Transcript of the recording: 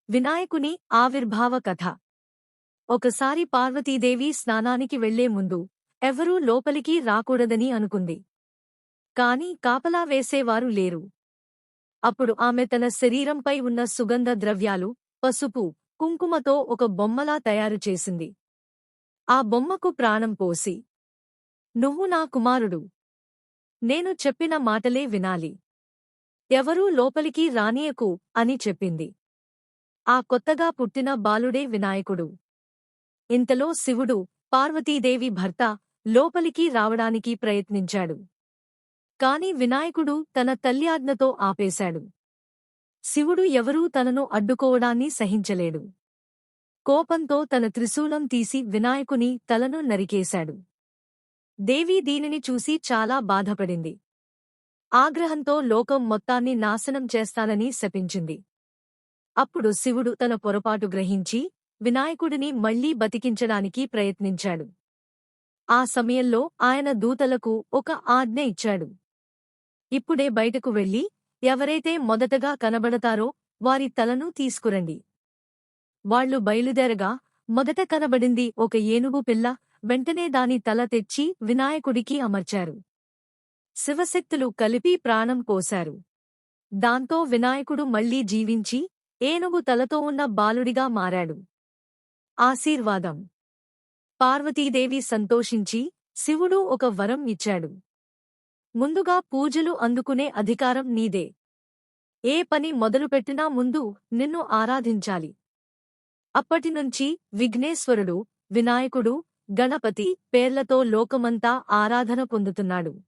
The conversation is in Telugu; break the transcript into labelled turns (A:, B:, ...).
A: వినాయకుని ఆవిర్భావ కథ. ఒకసారి పార్వతీదేవి స్నానానికి వెళ్లే ముందు ఎవరూ లోపలికి రాకూడదని అనుకుంది. కాని కాపలా వేసేవారు లేరు. అప్పుడు ఆమె తన శరీరంపై ఉన్న సుగంధ ద్రవ్యాలు, పసుపు, కుంకుమతో ఒక బొమ్మలా తయారు చేసింది. ఆ బొమ్మకు ప్రాణం పోసి, "నువ్వు నా కుమారుడు. నేను చెప్పిన మాటలే వినాలి. ఎవరూ లోపలికి రానీయకు" అని చెప్పింది. ఆ కొత్తగా పుట్టిన బాలుడే వినాయకుడు. ఇంతలో శివుడు, పార్వతీదేవి భర్త, లోపలికి రావడానికి ప్రయత్నించాడు. కాని వినాయకుడు తన తల్లి ఆజ్ఞతో ఆపేశాడు. శివుడు ఎవరూ తనను అడ్డుకోవడాన్ని సహించలేడు. కోపంతో తన త్రిశూలం తీసి వినాయకుని తలను నరికేశాడు. దేవి దీనిని చూసి చాలా బాధపడింది. ఆగ్రహంతో లోకం మొత్తాన్ని నాశనం చేస్తానని శపించింది. అప్పుడు శివుడు తన పొరపాటు గ్రహించి వినాయకుడిని మళ్లీ బతికించడానికి ప్రయత్నించాడు. ఆ సమయంలో ఆయన దూతలకు ఒక ఆజ్ఞ ఇచ్చాడు. ఇప్పుడే బయటకు వెళ్లి ఎవరైతే మొదటగా కనబడతారో వారి తలను తీసుకురండి. వాళ్లు బయలుదేరగా మొదట కనబడింది ఒక ఏనుగు పిల్ల. వెంటనే దాని తల తెచ్చి వినాయకుడికి అమర్చారు. శివశక్తులు కలిపి ప్రాణం పోశారు. దాంతో వినాయకుడు మళ్లీ జీవించి ఏనుగు తలతో ఉన్న బాలుడిగా మారాడు. ఆశీర్వాదం. పార్వతీదేవి సంతోషించి శివుడు ఒక వరం ఇచ్చాడు. ముందుగా పూజలు అందుకునే అధికారం నీదే. ఏ పని మొదలుపెట్టినా ముందు నిన్ను ఆరాధించాలి. అప్పటినుంచి విఘ్నేశ్వరుడు, వినాయకుడు, గణపతి పేర్లతో లోకమంతా ఆరాధన పొందుతున్నాడు.